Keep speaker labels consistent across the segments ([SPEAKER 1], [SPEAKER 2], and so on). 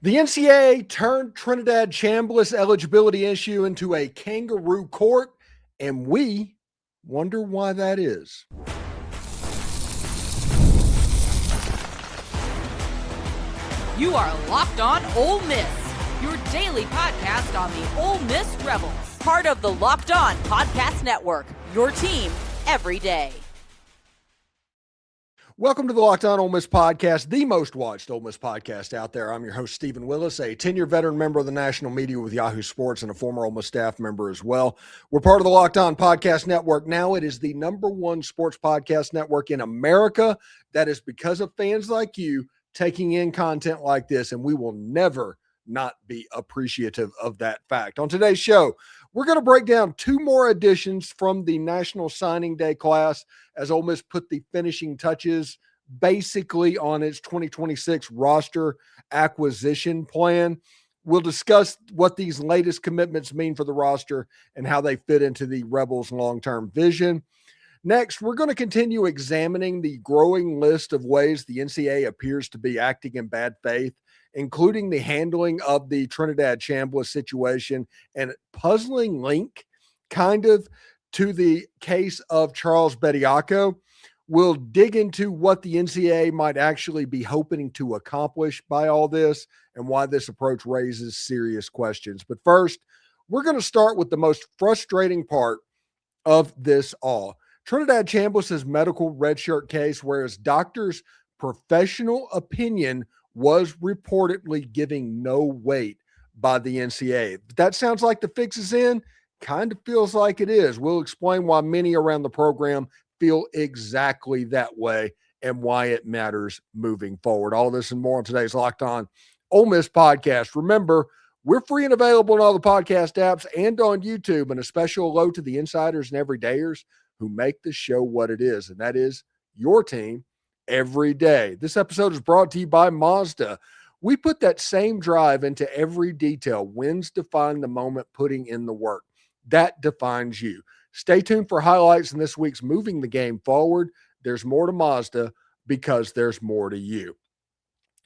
[SPEAKER 1] The NCAA turned Trinidad Chambliss eligibility issue into a kangaroo court, and we wonder why that is.
[SPEAKER 2] You are Locked On Ole Miss, your daily podcast on the Ole Miss Rebels. Part of the Locked On Podcast Network, your team every day.
[SPEAKER 1] Welcome to the Locked On Ole Miss podcast, the most watched Ole Miss podcast out there. I'm your host, Stephen Willis, a 10-year veteran member of the national media with Yahoo Sports and a former Ole Miss staff member as well. We're part of the Locked On Podcast Network. Now it is the number one sports podcast network in America. That is because of fans like you taking in content like this, and we will never not be appreciative of that fact. On today's show, we're going to break down two more additions from the National Signing Day class as Ole Miss put the finishing touches basically on its 2026 roster acquisition plan. We'll discuss what these latest commitments mean for the roster and how they fit into the Rebels' long-term vision. Next, we're going to continue examining the growing list of ways the NCAA appears to be acting in bad faith, including the handling of the Trinidad Chambliss situation and puzzling link kind of to the case of Charles Bediako. We'll dig into what the NCAA might actually be hoping to accomplish by all this and why this approach raises serious questions. But first, we're going to start with the most frustrating part of this all. Trinidad Chambliss's medical redshirt case, whereas doctors' professional opinion was reportedly giving no weight by the NCAA. That sounds like the fix is in. Kind of feels like it is. We'll explain why many around the program feel exactly that way and why it matters moving forward. All this and more on today's Locked On Ole Miss podcast. Remember, we're free and available on all the podcast apps and on YouTube, and a special hello to the insiders and everydayers who make the show what it is, and that is your team every day. This episode is brought to you by Mazda. We put that same drive into every detail. Wins define the moment, putting in the work. That defines you. Stay tuned for highlights in this week's Moving the Game Forward. There's more to Mazda because there's more to you.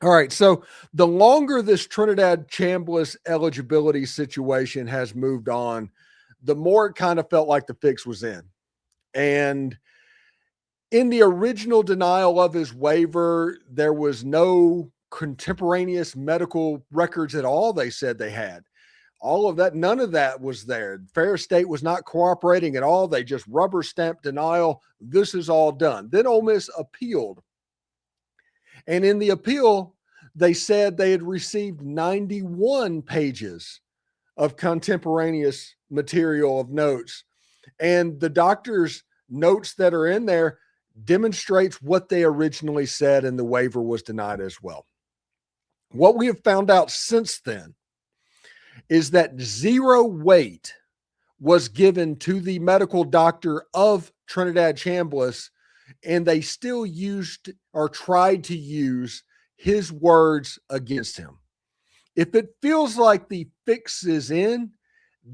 [SPEAKER 1] All right, so the longer this Trinidad Chambliss eligibility situation has moved on, the more it kind of felt like the fix was in. And in the original denial of his waiver, there was no contemporaneous medical records at all they said they had. All of that, none of that was there. Ferris State was not cooperating at all. They just rubber stamped denial. This is all done. Then Ole Miss appealed. And in the appeal, they said they had received 91 pages of contemporaneous material of notes. And the doctor's notes that are in there demonstrates what they originally said, and the waiver was denied as well. What we have found out since then is that zero weight was given to the medical doctor of Trinidad Chambliss, and they still used or tried to use his words against him. If it feels like the fix is in,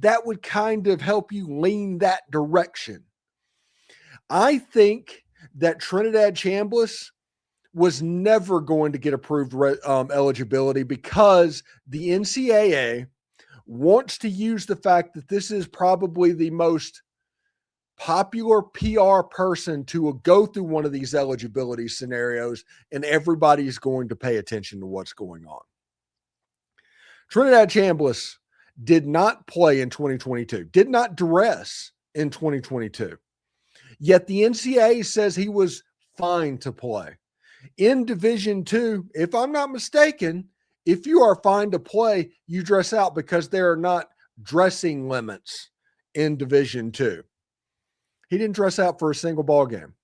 [SPEAKER 1] that would kind of help you lean that direction. I think that Trinidad Chambliss was never going to get approved eligibility because the NCAA wants to use the fact that this is probably the most popular PR person to go through one of these eligibility scenarios, and everybody's going to pay attention to what's going on. Trinidad Chambliss did not play in 2022, did not dress in 2022. Yet the NCAA says he was fine to play. In Division II, if I'm not mistaken, if you are fine to play, you dress out because there are not dressing limits in Division II. He didn't dress out for a single ball game.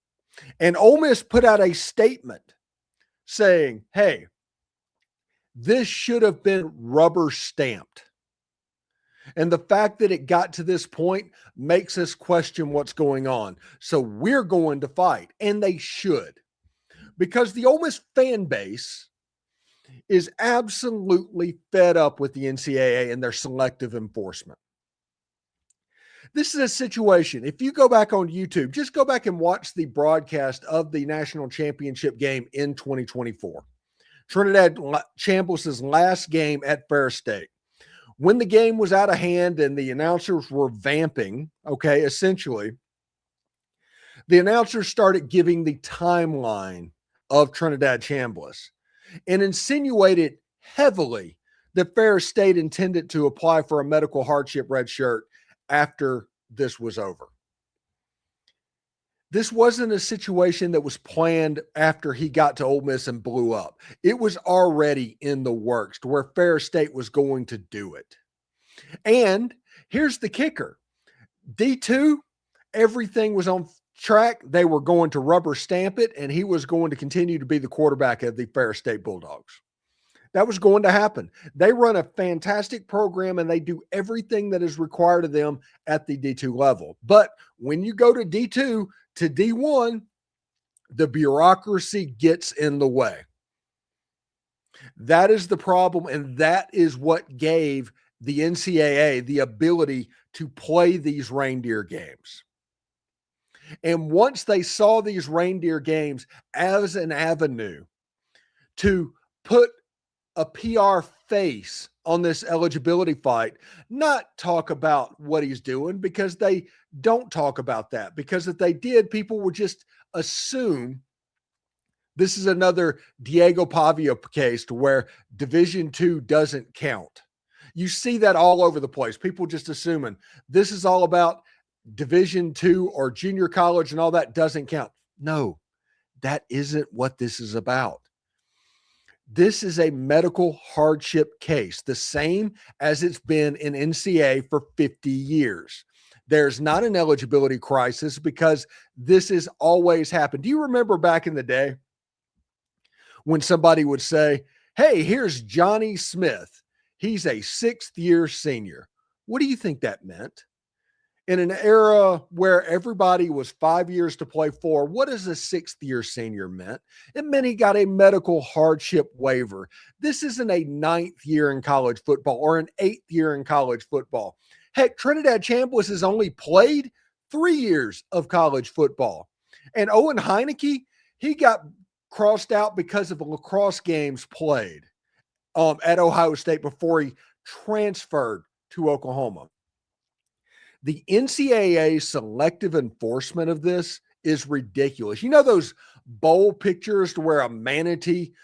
[SPEAKER 1] And Ole Miss put out a statement saying, hey, this should have been rubber stamped. And the fact that it got to this point makes us question what's going on. So we're going to fight, and they should. Because the Ole Miss fan base is absolutely fed up with the NCAA and their selective enforcement. This is a situation, if you go back on YouTube, just go back and watch the broadcast of the national championship game in 2024. Trinidad Chambliss' last game at Ferris State. When the game was out of hand and the announcers were vamping, okay, essentially, the announcers started giving the timeline of Trinidad Chambliss and insinuated heavily that Ferris State intended to apply for a medical hardship red shirt after this was over. This wasn't a situation that was planned after he got to Ole Miss and blew up. It was already in the works to where Ferris State was going to do it. And here's the kicker. D2, everything was on track. They were going to rubber stamp it, and he was going to continue to be the quarterback of the Ferris State Bulldogs. That was going to happen. They run a fantastic program, and they do everything that is required of them at the D2 level. But when you go to D2 to D1, the bureaucracy gets in the way. That is the problem, and that is what gave the NCAA the ability to play these reindeer games. And once they saw these reindeer games as an avenue to put a PR face on this eligibility fight, not talk about what he's doing, because they don't talk about that. Because if they did, people would just assume this is another Diego Pavia case to where Division II doesn't count. You see that all over the place. People just assuming this is all about Division II or junior college and all that doesn't count. No, that isn't what this is about. This is a medical hardship case, the same as it's been in NCAA for 50 years. There's not an eligibility crisis because this has always happened. Do you remember back in the day when somebody would say, hey, here's Johnny Smith. He's a sixth-year senior. What do you think that meant? In an era where everybody was 5 years to play for, what does a sixth-year senior meant? It meant he got a medical hardship waiver. This isn't a ninth year in college football or an eighth year in college football. Heck, Trinidad Chambliss has only played 3 years of college football. And Owen Heineke, he got crossed out because of lacrosse games played at Ohio State before he transferred to Oklahoma. The NCAA selective enforcement of this is ridiculous. You know those bowl pictures to where a manatee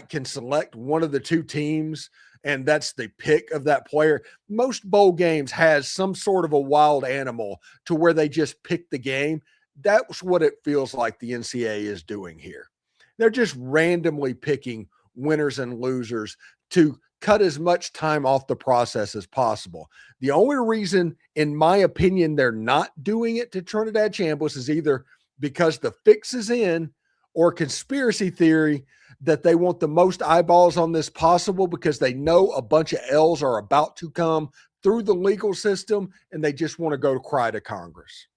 [SPEAKER 1] can select one of the two teams and that's the pick of that player? Most bowl games has some sort of a wild animal to where they just pick the game. That's what it feels like the NCAA is doing here. They're just randomly picking winners and losers to cut as much time off the process as possible. The only reason, in my opinion, they're not doing it to Trinidad Chambliss is either because the fix is in or conspiracy theory that they want the most eyeballs on this possible because they know a bunch of L's are about to come through the legal system and they just want to go cry to Congress.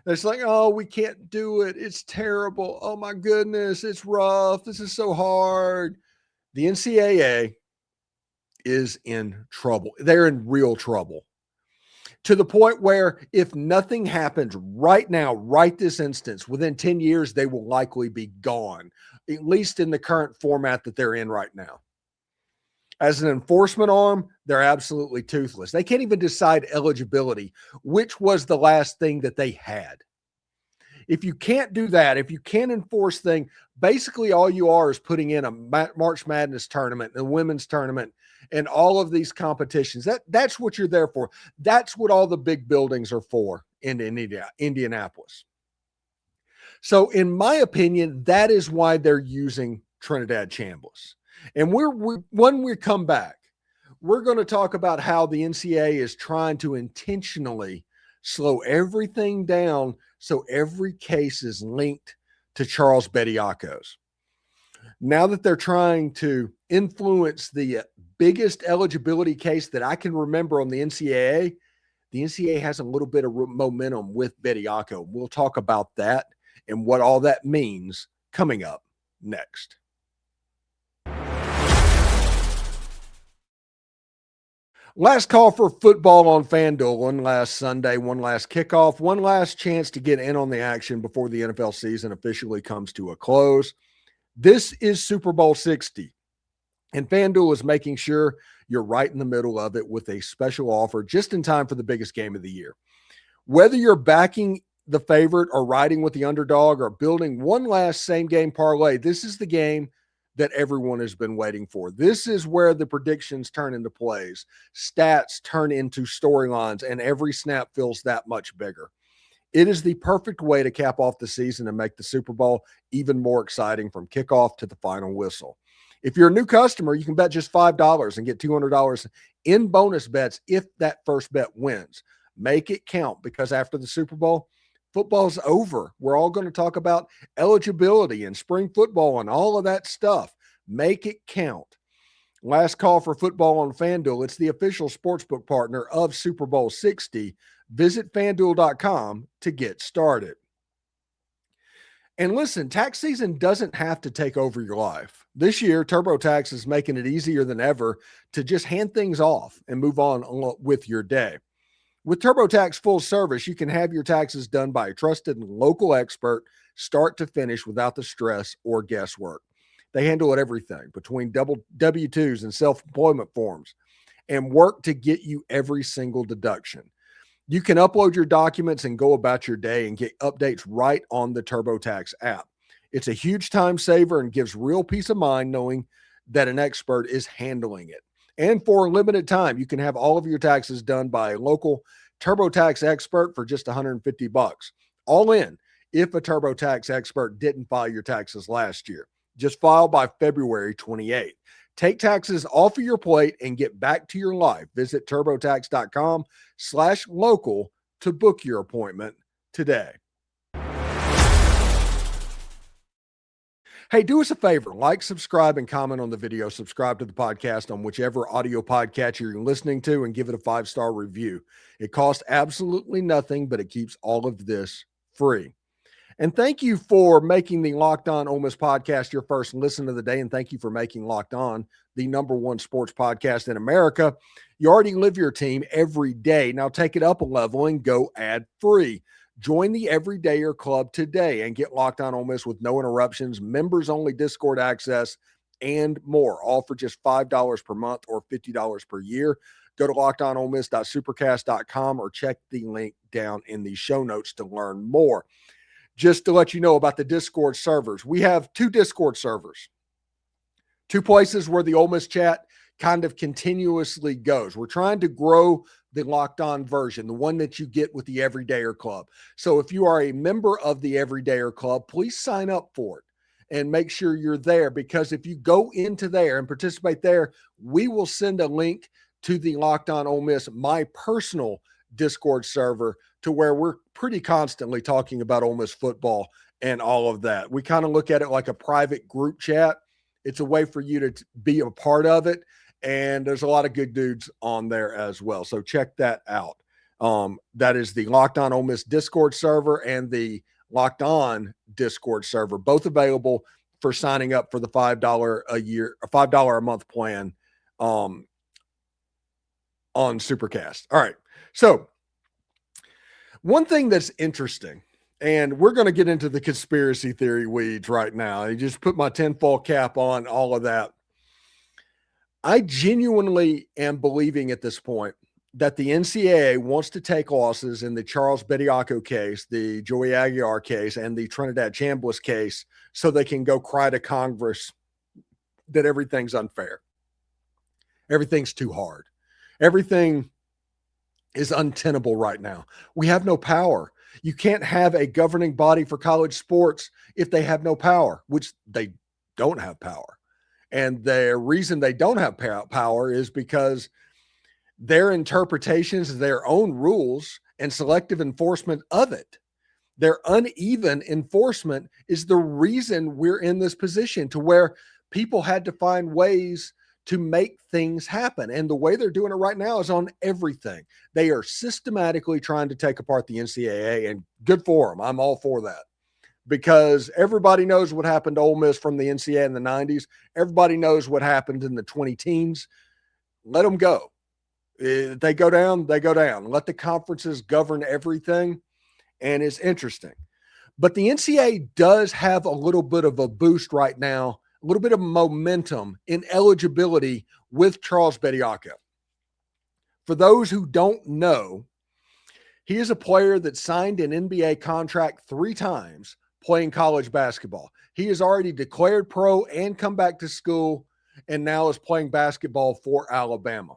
[SPEAKER 1] It's like, oh, we can't do it. It's terrible. Oh, my goodness. It's rough. This is so hard. The NCAA is in trouble. They're in real trouble to the point where if nothing happens right now, right this instance, within 10 years, they will likely be gone, at least in the current format that they're in right now. As an enforcement arm, they're absolutely toothless. They can't even decide eligibility, which was the last thing that they had. If you can't do that, if you can't enforce things, basically all you are is putting in a March Madness tournament, a women's tournament, and all of these competitions. That's what you're there for. That's what all the big buildings are for in Indianapolis. So in my opinion, that is why they're using Trinidad Chambliss. And when we come back, we're going to talk about how the NCAA is trying to intentionally slow everything down so every case is linked to Charles Bediako's. Now that they're trying to influence the biggest eligibility case that I can remember on the NCAA has a little bit of momentum with Bediako. We'll talk about that and what all that means coming up next. Last call for football on FanDuel. One last Sunday, one last kickoff, one last chance to get in on the action before the NFL season officially comes to a close. This is Super Bowl 60, and FanDuel is making sure you're right in the middle of it with a special offer just in time for the biggest game of the year. Whether you're backing the favorite or riding with the underdog or building one last same-game parlay, this is the game that everyone has been waiting for. This is where the predictions turn into plays, stats turn into storylines, and every snap feels that much bigger. It is the perfect way to cap off the season and make the Super Bowl even more exciting from kickoff to the final whistle. If you're a new customer, you can bet just $5 and get $200 in bonus bets if that first bet wins. Make it count, because after the Super Bowl, football's over. We're all going to talk about eligibility and spring football and all of that stuff. Make it count. Last call for football on FanDuel. It's the official sportsbook partner of Super Bowl 60. Visit FanDuel.com to get started. And listen, tax season doesn't have to take over your life. This year, TurboTax is making it easier than ever to just hand things off and move on with your day. With TurboTax Full Service, you can have your taxes done by a trusted and local expert start to finish without the stress or guesswork. They handle everything between W-2s and self-employment forms and work to get you every single deduction. You can upload your documents and go about your day and get updates right on the TurboTax app. It's a huge time saver and gives real peace of mind knowing that an expert is handling it. And for a limited time, you can have all of your taxes done by a local TurboTax expert for just $150. All in, if a TurboTax expert didn't file your taxes last year. Just file by February 28th. Take taxes off of your plate and get back to your life. Visit TurboTax.com/local to book your appointment today. Hey, do us a favor, like, subscribe, and comment on the video. Subscribe to the podcast on whichever audio podcatcher you're listening to and give it a 5-star review. It costs absolutely nothing, but it keeps all of this free. And thank you for making the Locked On Ole Miss podcast your first listen of the day, and thank you for making Locked On the #1 sports podcast in America. You already live your team every day. Now take it up a level and go ad-free. Join the Everydayer Club today and get Locked On Ole Miss with no interruptions, members-only Discord access, and more, all for just $5 per month or $50 per year. Go to lockedonolemiss.supercast.com or check the link down in the show notes to learn more. Just to let you know about the Discord servers, we have 2 Discord servers, 2 places where the Ole Miss chat kind of continuously goes. We're trying to grow the Locked On version, the one that you get with the Everydayer Club. So if you are a member of the Everydayer Club, please sign up for it and make sure you're there, because if you go into there and participate there, we will send a link to the Locked On Ole Miss, my personal Discord server, to where we're pretty constantly talking about Ole Miss football and all of that. We kind of look at it like a private group chat. It's a way for you to be a part of it. And there's a lot of good dudes on there as well. So check that out. That is the Locked On Ole Miss Discord server and the Locked On Discord server, both available for signing up for the $5 a year, or $5 a month plan on Supercast. All right. So one thing that's interesting, and we're going to get into the conspiracy theory weeds right now. I just put my tinfoil cap on all of that. I genuinely am believing at this point that the NCAA wants to take losses in the Charles Bediako case, the Joey Aguilar case, and the Trinidad Chambliss case so they can go cry to Congress that everything's unfair. Everything's too hard. Everything is untenable right now. We have no power. You can't have a governing body for college sports if they have no power, which they don't have power. And the reason they don't have power is because their interpretations of their own rules and selective enforcement of it, their uneven enforcement, is the reason we're in this position to where people had to find ways to make things happen. And the way they're doing it right now is on everything. They are systematically trying to take apart the NCAA, and good for them. I'm all for that, because everybody knows what happened to Ole Miss from the NCAA in the 90s. Everybody knows what happened in the 2010s. Let them go. If they go down, they go down. Let the conferences govern everything. And it's interesting. But the NCAA does have a little bit of a boost right now, a little bit of momentum in eligibility with Charles Bediako. For those who don't know, he is a player that signed an NBA contract 3 times playing college basketball. He has already declared pro and come back to school and now is playing basketball for Alabama.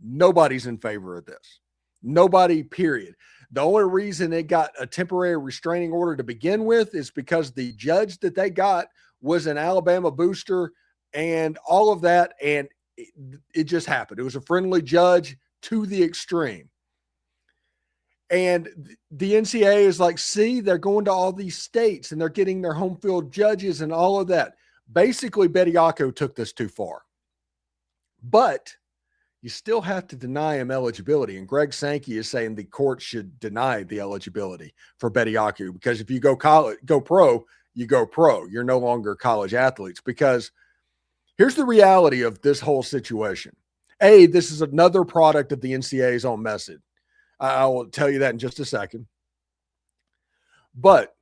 [SPEAKER 1] Nobody's in favor of this. Nobody, period. The only reason it got a temporary restraining order to begin with is because the judge that they got was an Alabama booster and all of that, and it just happened. It was a friendly judge to the extreme. And the NCAA is like, see, they're going to all these states and they're getting their home field judges and all of that. Basically, Bediako took this too far. But you still have to deny him eligibility. And Greg Sankey is saying the court should deny the eligibility for Bediako because if you go pro, you go pro. You're no longer college athletes. Because here's the reality of this whole situation. A, this is another product of the NCAA's own message. I will tell you that in just a second. But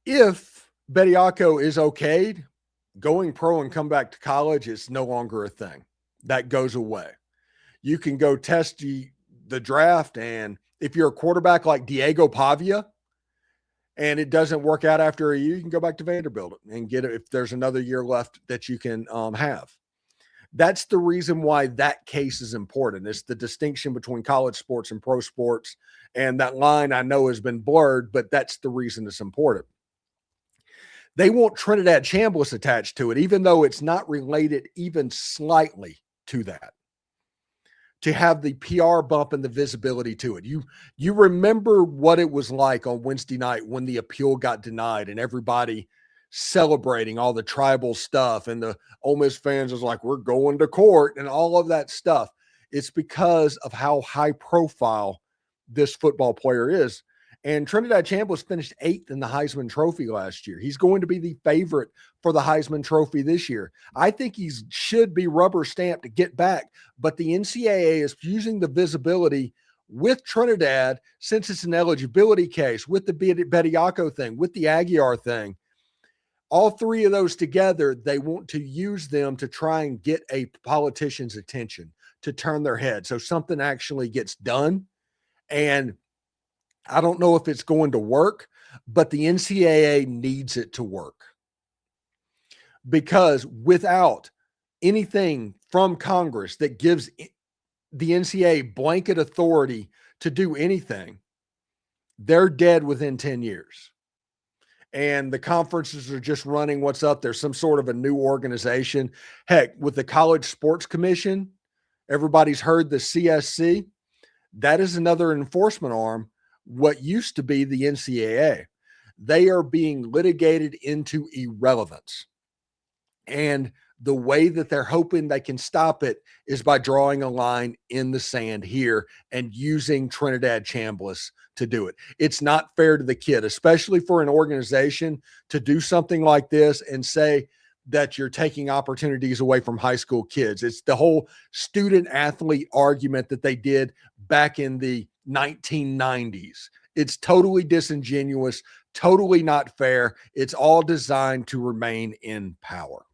[SPEAKER 1] if Bediako is okayed, going pro and come back to college is no longer a thing. That goes away. You can go test the draft, and if you're a quarterback like Diego Pavia and it doesn't work out after a year, you can go back to Vanderbilt and get it if there's another year left that you can have. That's the reason why that case is important. It's the distinction between college sports and pro sports. And that line I know has been blurred, but that's the reason it's important. They want Trinidad Chambliss attached to it, even though it's not related even slightly to that, to have the PR bump and the visibility to it. You remember what it was like on Wednesday night when the appeal got denied and everybody celebrating all the tribal stuff and the Ole Miss fans was like, we're going to court and all of that stuff. It's because of how high profile this football player is. And Trinidad Chambliss finished 8th in the Heisman Trophy last year. He's going to be the favorite for the Heisman Trophy this year. I think he should be rubber stamped to get back, but the NCAA is using the visibility with Trinidad since it's an eligibility case, with the Bediako thing, with the Aguilar thing. All 3 of those together, they want to use them to try and get a politician's attention, to turn their head so something actually gets done. And I don't know if it's going to work, but the NCAA needs it to work. Because without anything from Congress that gives the NCAA blanket authority to do anything, they're dead within 10 years. And the conferences are just running what's up. There's some sort of a new organization. Heck, with the College Sports Commission, everybody's heard the CSC. That is another enforcement arm. What used to be the NCAA. They are being litigated into irrelevance. And the way that they're hoping they can stop it is by drawing a line in the sand here and using Trinidad Chambliss to do it. It's not fair to the kid, especially for an organization to do something like this and say that you're taking opportunities away from high school kids. It's the whole student athlete argument that they did back in the 1990s. It's totally disingenuous, totally not fair. It's all designed to remain in power.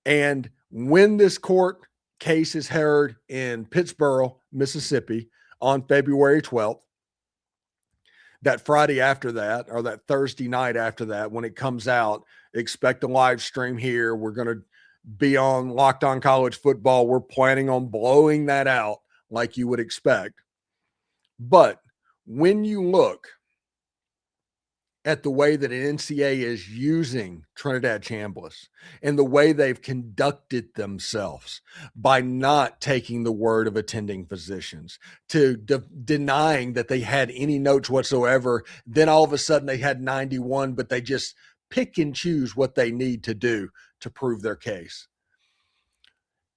[SPEAKER 1] And when this court case is heard in Pittsburgh, Mississippi on February 12th, that Friday after that, or that Thursday night after that, when it comes out, expect a live stream here. We're going to be on Locked On College Football. We're planning on blowing that out like you would expect. But when you look at the way that an NCAA is using Trinidad Chambliss and the way they've conducted themselves by not taking the word of attending physicians, to denying that they had any notes whatsoever, then all of a sudden they had 91, but they just pick and choose what they need to do to prove their case.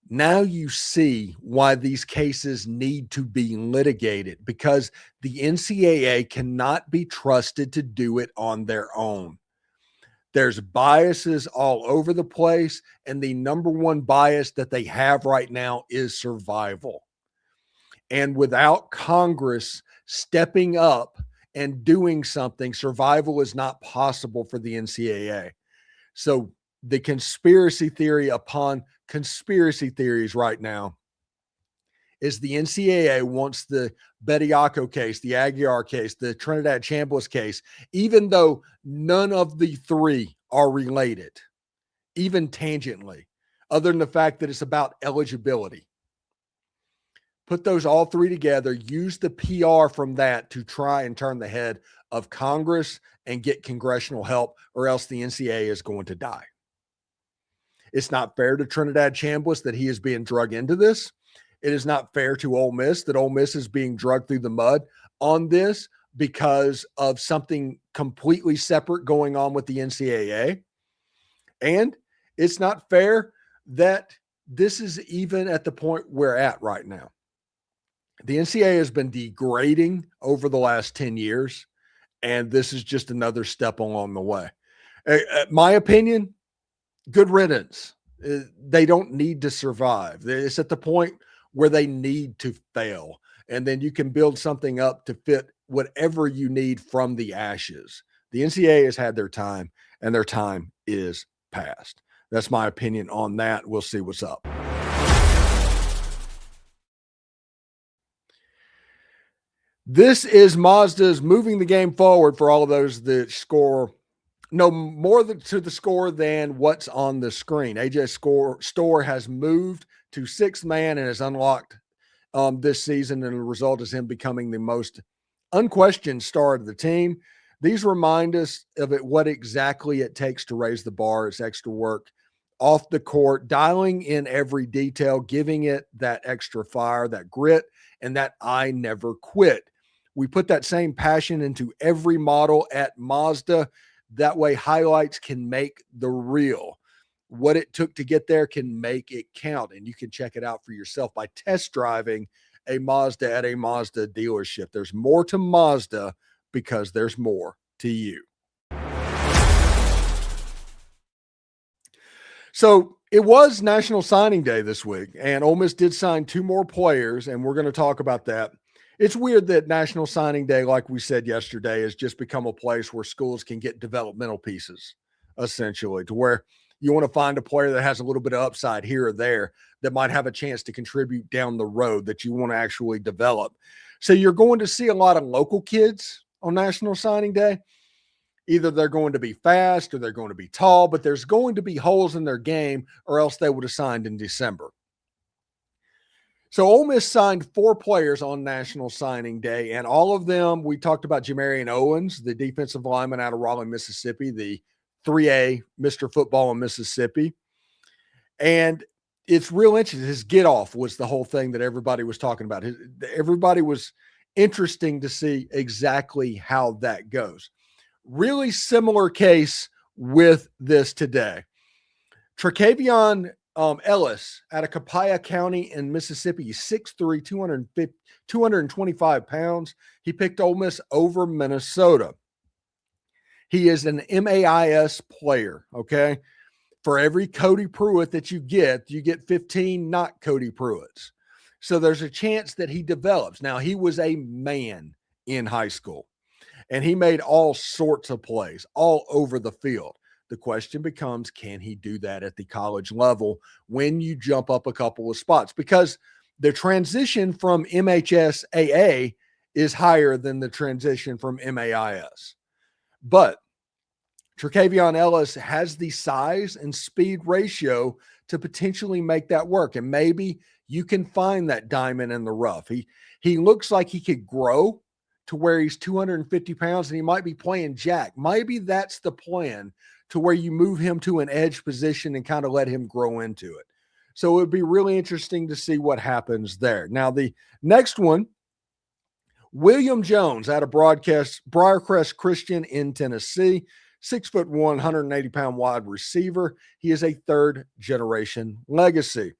[SPEAKER 1] Now you see why these cases need to be litigated, because the NCAA cannot be trusted to do it on their own. There's biases all over the place, and the number one bias that they have right now is survival. And without Congress stepping up and doing something, survival is not possible for the NCAA. So the conspiracy theory upon conspiracy theories right now is the NCAA wants the Bediako case, the Aguilar case, the Trinidad Chambliss case, even though none of the three are related, even tangentially, other than the fact that it's about eligibility. Put those all three together, use the PR from that to try and turn the head of Congress and get congressional help, or else the NCAA is going to die. It's not fair to Trinidad Chambliss that he is being drug into this. It is not fair to Ole Miss that Ole Miss is being drugged through the mud on this because of something completely separate going on with the NCAA. And it's not fair that this is even at the point we're at right now. The NCAA has been degrading over the last 10 years, and this is just another step along the way. My opinion, good riddance. They don't need to survive. It's at the point where they need to fail, and then you can build something up to fit whatever you need from the ashes. The NCAA has had their time, and their time is past. That's my opinion on that. We'll see what's up. This is Mazda's moving the game forward for all of those that score no more to the score than what's on the screen. AJ Store has moved to sixth man and has unlocked this season, and the result is him becoming the most unquestioned star of the team. These remind us of what exactly it takes to raise the bar. It's extra work off the court, dialing in every detail, giving it that extra fire, that grit, and that I never quit. We put that same passion into every model at Mazda. That way highlights can make the reel. What it took to get there can make it count. And you can check it out for yourself by test driving a Mazda at a Mazda dealership. There's more to Mazda because there's more to you. So it was National Signing Day this week, and Ole Miss did sign two more players, and we're going to talk about that. It's weird that National Signing Day, like we said yesterday, has just become a place where schools can get developmental pieces, essentially, to where you want to find a player that has a little bit of upside here or there that might have a chance to contribute down the road that you want to actually develop. So you're going to see a lot of local kids on National Signing Day. Either they're going to be fast or they're going to be tall, but there's going to be holes in their game, or else they would have signed in December. So Ole Miss signed four players on National Signing Day, and all of them, we talked about Jamarion Owens, the defensive lineman out of Raleigh, Mississippi, the 3A Mr. Football in Mississippi. And it's real interesting. His get off was the whole thing that everybody was talking about. Everybody was interesting to see exactly how that goes. Really similar case with this today. Trakavion Ellis out of Copiah County in Mississippi, 6'3", 225 pounds. He picked Ole Miss over Minnesota. He is an MAIS player, okay? For every Cody Pruitt that you get 15 not Cody Pruitts. So there's a chance that he develops. Now, he was a man in high school, and he made all sorts of plays all over the field. The question becomes, can he do that at the college level when you jump up a couple of spots? Because the transition from MHSAA is higher than the transition from MAIS. But Trakavion Ellis has the size and speed ratio to potentially make that work. And maybe you can find that diamond in the rough. He looks like he could grow to where he's 250 pounds and he might be playing jack. Maybe that's the plan, to where you move him to an edge position and kind of let him grow into it. So it would be really interesting to see what happens there. Now, the next one, William Jones out of Briarcrest Christian in Tennessee, 6'1", 180-pound wide receiver. He is a third-generation legacy.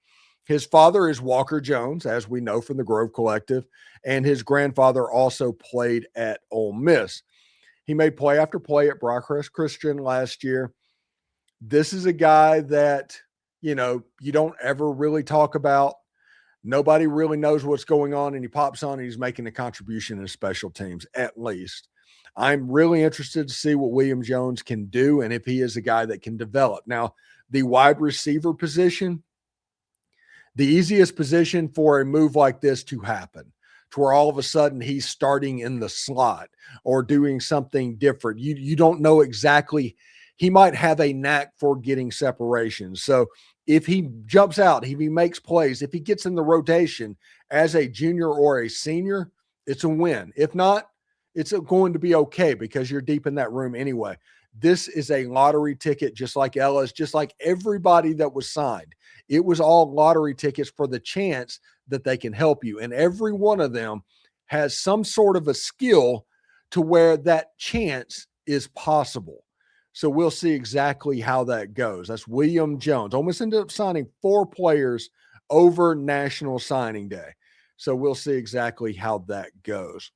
[SPEAKER 1] His father is Walker Jones, as we know from the Grove Collective, and his grandfather also played at Ole Miss. He made play after play at Briarcrest Christian last year. This is a guy that, you don't ever really talk about. Nobody really knows what's going on, and he pops on and he's making a contribution in special teams, at least. I'm really interested to see what William Jones can do and if he is a guy that can develop. Now, the wide receiver position, the easiest position for a move like this to happen, to where all of a sudden he's starting in the slot or doing something different. You don't know exactly. He might have a knack for getting separation. So if he jumps out, if he makes plays, if he gets in the rotation as a junior or a senior, it's a win. If not, it's going to be okay because you're deep in that room anyway. This is a lottery ticket, just like Ellis, just like everybody that was signed. It was all lottery tickets for the chance that they can help you. And every one of them has some sort of a skill to where that chance is possible. So we'll see exactly how that goes. That's William Jones. Almost ended up signing 4 players over National Signing Day. So we'll see exactly how that goes.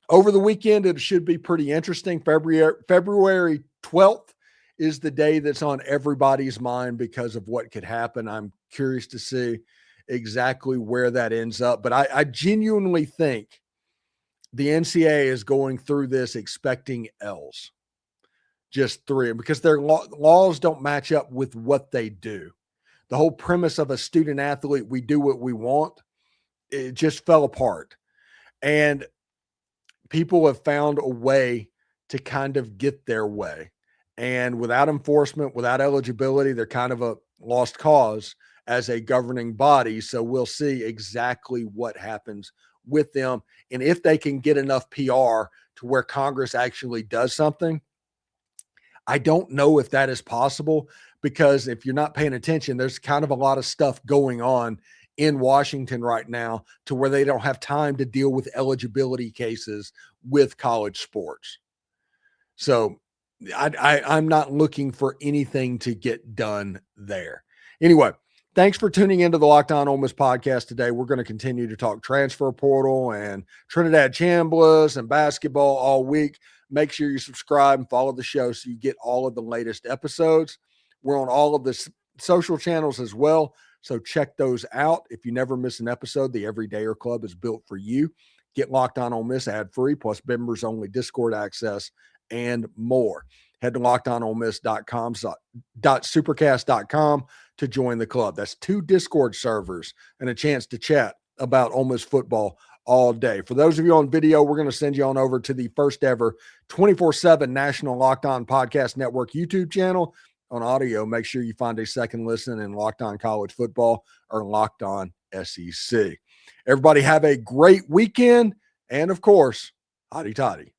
[SPEAKER 1] Over the weekend, it should be pretty interesting. February 12th is the day that's on everybody's mind because of what could happen. I'm curious to see exactly where that ends up. But I genuinely think the NCAA is going through this expecting L's. Just 3, because their laws don't match up with what they do. The whole premise of a student athlete, we do what we want, it just fell apart. And people have found a way to kind of get their way. And without enforcement, without eligibility, they're kind of a lost cause as a governing body. So we'll see exactly what happens with them. And if they can get enough PR to where Congress actually does something, I don't know if that is possible, because if you're not paying attention, there's kind of a lot of stuff going on in Washington right now to where they don't have time to deal with eligibility cases with college sports. So I'm not looking for anything to get done there. Anyway, thanks for tuning into the Locked On Ole Miss podcast today. We're going to continue to talk transfer portal and Trinidad Chambliss and basketball all week. Make sure you subscribe and follow the show so you get all of the latest episodes. We're on all of the social channels as well, so check those out. If you never miss an episode, the Everydayer Club is built for you. Get Locked On Ole Miss ad-free, plus members-only Discord access, and more. Head to lockedonolemmiss.com.supercast.com to join the club. That's 2 Discord servers and a chance to chat about Ole Miss football all day. For those of you on video, we're going to send you on over to the first ever 24/7 National Locked On Podcast Network YouTube channel. On audio, make sure you find a second listen in Locked On College Football or Locked On SEC. Everybody have a great weekend. And of course, hotty toddy.